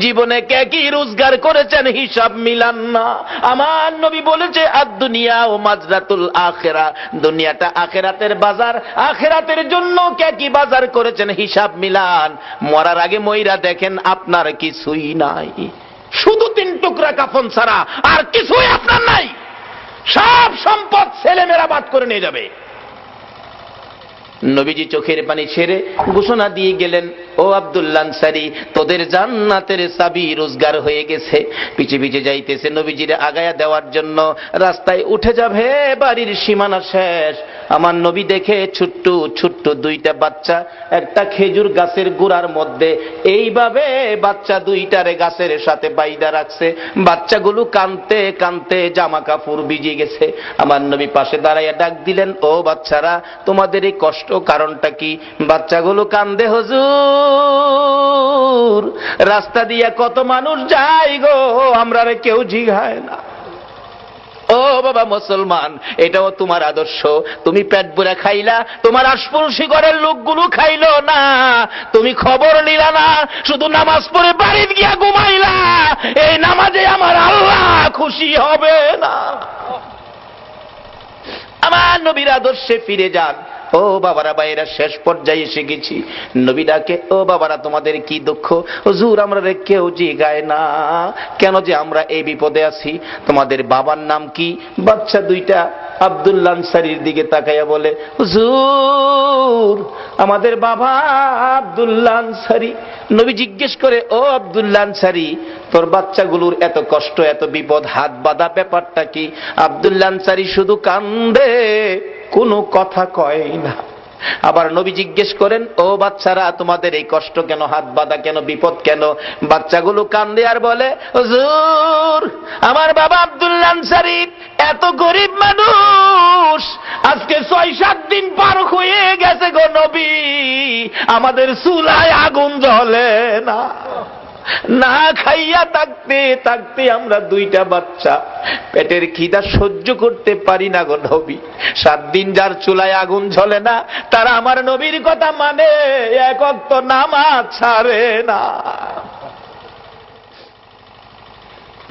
জীবনে কে কি রোজগার করেছেন হিসাব মিলান না। আমার নবী বলেছে আদ-দুনিয়া ও মাজরাতুল আখিরা, দুনিয়াটা আখিরাতের বাজার, আখিরাতের জন্য কে কি বাজার করেছেন হিসাব মিলান। মরার আগে মইরা দেখেন আপনার কিছুই নাই, শুধু 3 টুকরা কাফন ছাড়া আর কিছুই আপনার নাই। সব সম্পদ ছেলেমেয়েরা বাদ করে নিয়ে যাবে। নবীজি চোখের পানি ছেড়ে ঘোষণা দিয়ে গেলেন, ও আব্দুল্লাহ আনসারী, তোদের জান্নাতের চাবি রোজগার হয়ে গেছে। পিছে পিছে যাইতেছে নবীজির আগায়া দেওয়ার জন্য। রাস্তায় উঠে যাবে, বাড়ির সীমানা শেষ। আমার নবী দেখে ছোট্ট ছোট্ট 2টা বাচ্চা একটা খেজুর গাছের গোড়ার মধ্যে এইভাবে বাচ্চা 2টারে গাছের সাথে বাইদা রাখছে। বাচ্চাগুলো কানতে কানতে জামা কাপড় ভিজে গেছে। আমার নবী পাশে দাঁড়াইয়া ডাক দিলেন, ও বাচ্চারা, তোমাদের এই কষ্ট কারণটা কি? বাচ্চাগুলো কান্দে, হুজুর রাস্তা দিয়া কত মানুষ যায় গো, আমরা কেউ জিগায় না। ও বাবা মুসলমান, এটাও তোমার আদর্শ? তুমি পেট ভরে খাইলা, তোমার আশপাশি ঘরের লোকগুলো খাইলো না, তুমি খবর নিলা না, শুধু নামাজ পড়ে বাড়িতে গিয়া ঘুমাইলা। এই নামাজে আমার আল্লাহ খুশি হবে না। আমার নবীর আদর্শে ফিরে যান। ও বাবারা, বাইরা শেষ পর্যায়ে এসে গেছি। নবী ডাকে, ও বাবারা, তোমাদের কি দুঃখ? হুজুর আমরা কেউ জিগায় না কেন যে আমরা এই বিপদে আছি। তোমাদের বাবার নাম কি? বাচ্চা 2টা আব্দুল্লাহ আনসারীর দিকে তাকাইয়া বলে, হুজুর আমাদের বাবা আব্দুল্লাহ আনসারী। নবী জিজ্ঞেস করে, ও আব্দুল্লাহ আনসারী, তোর বাচ্চাগুলোর এত কষ্ট, এত বিপদ, হাত বাঁধা ব্যাপারটা কি? আব্দুল্লাহ আনসারী শুধু কান্দে, কোনো কথা কয় না। আবার নবী জিজ্ঞেস করেন, ও বাচ্চারা, তোমাদের এই কষ্ট কেন, হাত বাঁধা কেন, বিপদ কেন? বাচ্চাগুলো কান্দে আর বলে, হুজুর আমার বাবা আব্দুল্লাহ আনসারী এত গরিব মানুষ, আজকে 6-7 দিন পার হয়ে গেছে গো নবী, আমাদের চুলায় আগুন জ্বলে না, না খাইয়া থাকতে থাকতে আমরা 2টা বাচ্চা পেটের খিদা সহ্য করতে পারি না গো নবী। 7 দিন যার চুলায় আগুন জ্বলে না, তারা আমার নবীর কথা মানে, 1 ওয়াক্ত নামাজ ছাড়ে না।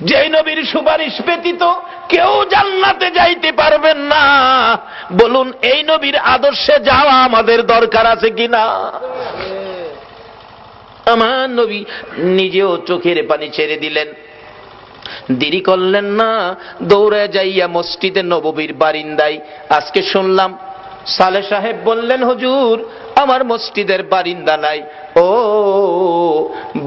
যে নবীর সুপারিশ ব্যতীত কেউ জান্নাতে যাইতে পারবেন না, বলুন এই নবীর আদর্শে যাওয়া আমাদের দরকার আছে কিনা? আমার নবী নিজেও চোখের পানি ছেড়ে দিলেন, দেরি করলেন না, দৌড়ে যাইয়া মসজিদে নববীর বারিন্দায়। আজকে শুনলাম সালে সাহেব বললেন, হুজুর আমার মসজিদের বারিন্দা নাই। ও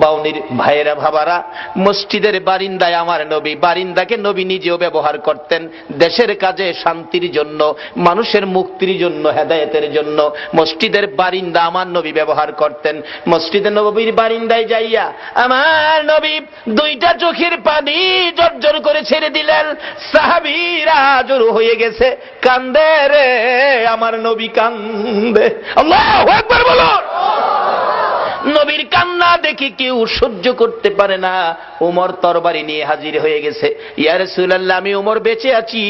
বাউনির ভাইয়েরা, ভাবারা, মসজিদের বারিন্দায় আমার নবী, বারিন্দাকে নবী নিজেও ব্যবহার করতেন দেশের কাজে, শান্তির জন্য, মানুষের মুক্তির জন্য, হেদায়েতের জন্য। মসজিদের বারিন্দা আমার নবী ব্যবহার করতেন। মসজিদে নববীর বারিন্দায় যাইয়া আমার নবী 2টা চোখের পানি জর্জর করে ছেড়ে দিলেন। সাহাবীরা জড়ো হয়ে গেছে, কান্দে রে আমার নবী কান্দে। আল্লাহু আকবার বলুন। নবীর কান্না দেখি কেউ সহ্য করতে পারে না। ওমর তরবারি নিয়ে হাজির হয়ে গেছে। ইয়া রাসূলুল্লাহ, আমি ওমর বেঁচে আছি,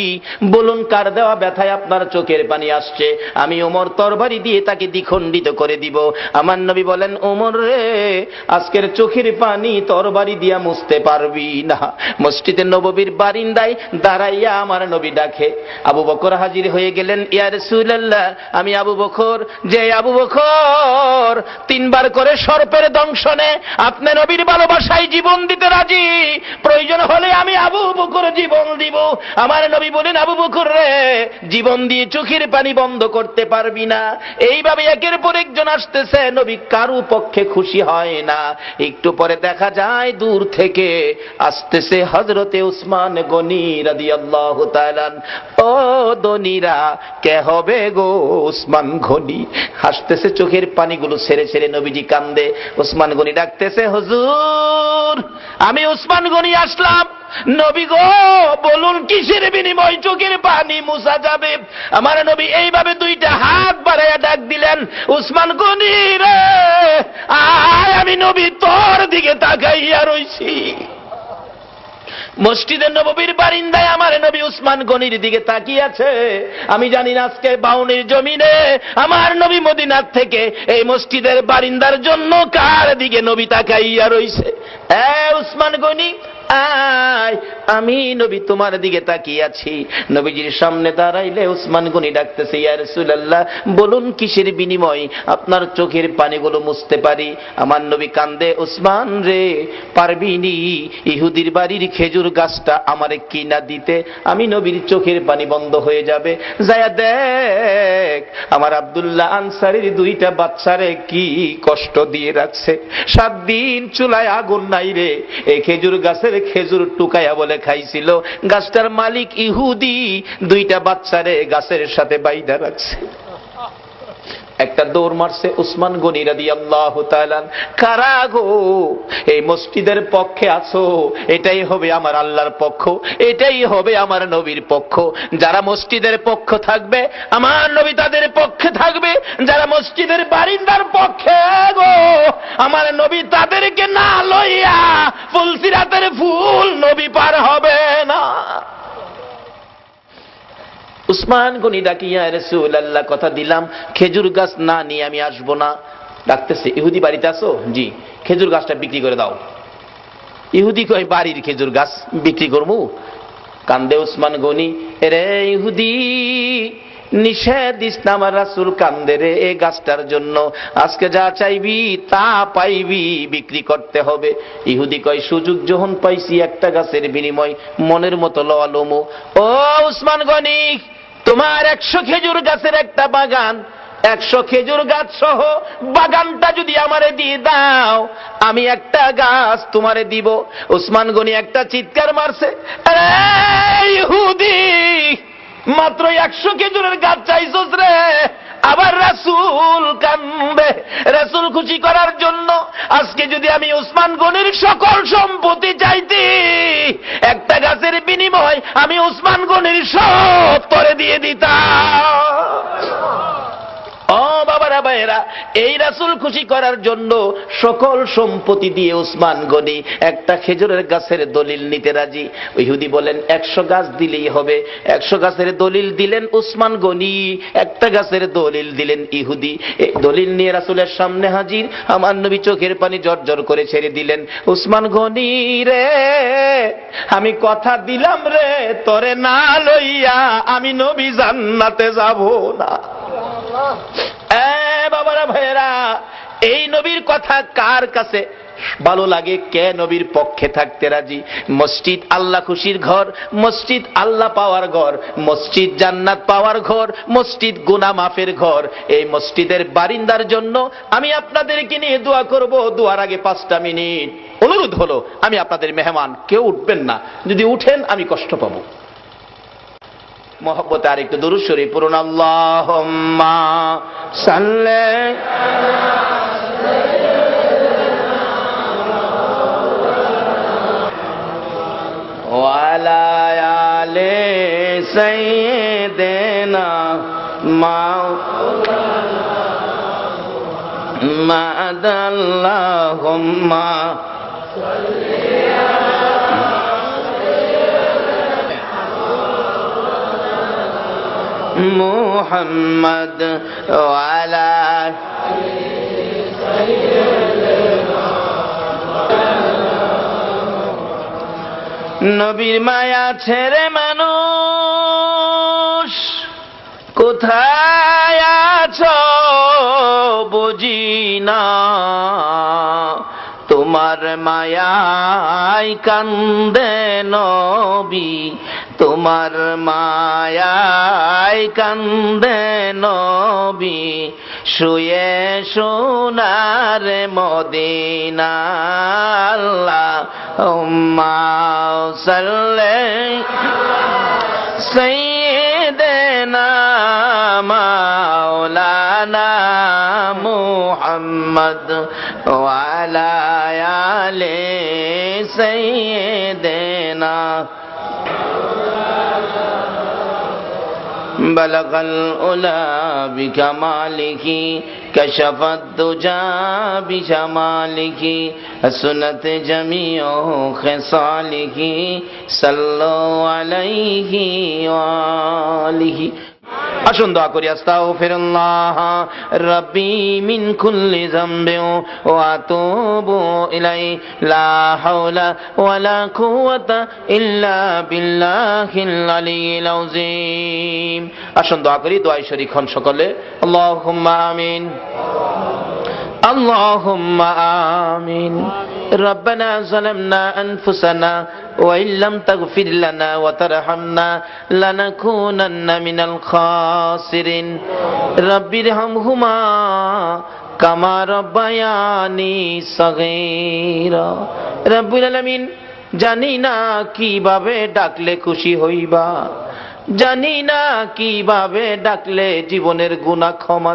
বলুন কার দেওয়া ব্যথায় আপনার চোখের পানি আসছে, আমি ওমর তরবারি দিয়ে তাকে দ্বিখণ্ডিত করে দিব। আমার নবী বলেন, ওমর রে, আজকের চোখের পানি তরবারি দিয়া মুছতে পারবি না। মসজিদে নববীর বারিন্দায় দাঁড়াইয়া আমার নবী ডাকে। আবু বকর হাজির হয়ে গেলেন। ইয়া রাসূলুল্লাহ, আমি আবু বকর, যে আবু বকর 3 বার করে সর্পের দংশনে আপনি নবীর ভালোবাসায় জীবন দিতে রাজি, প্রয়োজন হলে আমি আবু বকর জীবন দিব। আমার নবী বলেন, আবু বকর রে, জীবন দিয়ে চোখের পানি বন্ধ করতে পারবি না। এইভাবে একের পর একজন আসতেছে, নবী কারো পক্ষে খুশি হয় না। একটু পরে দেখা যায় দূর থেকে আসতেছে হযরতে উসমান গনি রাদিয়াল্লাহু তাআলা। ও দনিরা, কে হবে গো উসমান গনি? হাসতেছে, চোখের পানিগুলো ছেড়ে ছেড়ে নবীজি কান্দে। উসমান গনি ডাকতেছে, হুজুর আমি উসমান গনি আসলাম। নবী গো, বলুন কিসের বিনিময় চোখের পানি মুছা যাবে? আমার নবী এইভাবে 2টা হাত বাড়াইয়া ডাক দিলেন, উসমান গনি রে, আয়, আমি নবী তোর দিকে তাকাইয়া রইছি। মসজিদে নববীর বারিন্দায় আমার নবী উসমান গনির দিকে তাকিয়ে আছে। আমি জানি না আজকে বাউনির জমিনে আমার নবী মদিনার থেকে এই মসজিদের বারিন্দার জন্য কার দিকে নবী তাকাইয়া রইছে। উসমান গনি আয়, আমি নবী তোমার দিকে তাকিয়ে আছি। নবীজির সামনে দাঁড়াইলে উসমান গনি ডাকতেছে, ইয়া রাসূলুল্লাহ, বলুন কিসের বিনিময় আপনার চোখের পানিগুলো মুছতে পারি? আমার নবী কান্দে, উসমান রে, পারবিনি ইহুদির বাড়ির খেজুর গাছটা আমারে কিনা দিতে? আমি নবীর চোখের পানি বন্ধ হয়ে যাবে। যায়া দেখ আমার আব্দুল্লাহ আনসারীর 2টা বাচ্চারে কি কষ্ট দিয়ে রাখছে। 7 দিন চুলায় আগুন নাই রে, এই খেজুর গাছের খেজুর টুকায়া বলে খাইছিল। গাছটার মালিক ইহুদি, 2টা বাচ্চারে গাছের সাথে বাইধা রাখছে। একটা দৌড় মারছে উসমান গনি রাদিয়াল্লাহু তাআলা। কারা গো এই মসজিদের পক্ষে আছো? এটাই হবে আমার আল্লাহর পক্ষ, এটাই হবে আমার নবীর পক্ষ। যারা মসজিদের পক্ষ থাকবে আমার নবী তাদের পক্ষে থাকবে, যারা মসজিদের বারিন্দার পক্ষে গো আমার নবী তাদেরকে না লইয়া ফুলসিরাতের ফুল নবী পার হবে না। উসমান গনি ডাকিয়া, রাসূলুল্লাহ কথা দিলাম খেজুর গাছ না নিয়ে আমি আসবো না। ডাকতেছে, ইহুদি বাড়িতে আছো? জি। খেজুর গাছটা বিক্রি করে দাও। ইহুদি কয়, বাড়ির খেজুর গাছ বিক্রি করবো? কান্দে উসমান গনি, রে ইহুদি নিষেধ দিস না, আমার রাসূল কান্দে রে এই গাছটার জন্য। আজকে যা চাইবি তা পাইবি, বিক্রি করতে হবে। ইহুদি কয়, সুযোগ যখন পাইছি একটা গাছের বিনিময় মনের মতো লওয়া লমু। ও উসমান গনি, তোমার 100 খেজুর গাছের একটা বাগান, 100 খেজুর গাছ সহ বাগানটা যদি আমারে দিয়ে দাও আমি একটা গাছ তোমারে দিব। উসমান গনি একটা চিৎকার মারছে, আরে ইহুদি, মাত্র 100 খেজুরের গাছ চাইছস রে? আবার রাসূল কান্দে। রাসূল খুশি করার জন্য আজকে যদি আমি উসমান গনির সকল সম্পত্তি চাইতি, একটা গাছের বিনিময় আমি উসমান গনির সব তরে দিয়ে দিতাম। ও বাবারা ভাইয়েরা, এই রাসূল খুশি করার জন্য সকল সম্পত্তি দিয়ে উসমান গনি একটা খেজুরের গাছের দলিল নিতে রাজি। ইহুদি বলেন 100 গাছ দিলেই হবে। 100 গাছের দলিল দিলেন উসমান গনি, একটা গাছের দলিল দিলেন ইহুদি। এই দলিল নিয়ে রাসূলের সামনে হাজির। আমার নবী চোখের পানি জর্জর করে ছেড়ে দিলেন, উসমান গনি রে, আমি কথা দিলাম রে, তোরে না লইয়া আমি নবী জান্নাতে যাব না। বাবারা ভাইয়েরা, এই নবীর কথা কার কাছে ভালো লাগে? কে নবীর পক্ষে থাকতে রাজি? মসজিদ আল্লাহ খুশির ঘর, মসজিদ আল্লাহ পাওয়ার ঘর, মসজিদ জান্নাত পাওয়ার ঘর, মসজিদ গুনাহ মাফের ঘর। এই মসজিদের বারিন্দার জন্য আমি আপনাদেরকে নিয়ে দোয়া করব। দোয়ার আগে 5টা মিনিট অনুরোধ হলো, আমি আপনাদের মেহমান, কেউ উঠবেন না। যদি উঠেন আমি কষ্ট পাবো। মোহব্বতে আর একটু দুরূদ শরীফ পড়ুন। আল্লাহুম্মা সাল্লি ওয়ালা আলি সাইয়্যিদিনা মাওলানা আল্লাহুম্মা মুহাম্মদ ওয়ালা নবীর মায়া ছেড়ে মানুষ কোথায় আছো বুঝি না, তোমার মায়ায় কান্দে নবী, তোমার মায়ায় কান্দে নবী, শুয়ে সোনার মদিনা। আল্লাহুম্মা সাল্লি সাইয়্যিদিনা মাওলানা মুহাম্মদ ওয়া আলা আলি সাইয়্যিদিনা। بلغ الأولى بكماله كشفت الدجى بجماله حسنت جميع خصاله صلوا عليه وآله আসুন দোয়া করি আস্তাগফিরুল্লাহ রাব্বি মিন কুল্লি যামবিন ওয়া আতুবু ইলাইহি লা হাওলা ওয়ালা কুওয়াতা ইল্লা বিল্লাহিল আলিয়্যিল আযীম। আসুন দোয়া করি, দোয়ায় শরীক হন সকলে। আল্লাহুম্মা আমিন, আল্লাহুম্মা আমিন। ربنا ظلمنا أنفسنا وإن لم تغفر لنا وترحمنا لنكونن من الخاسرين رب ارحمهما كما ربياني صغيرا রব্বুল আলামিন, জানি না কিভাবে ডাকলে খুশি হইবা, জানি না কিভাবে ডাকলে জীবনের গুনাহ ক্ষমা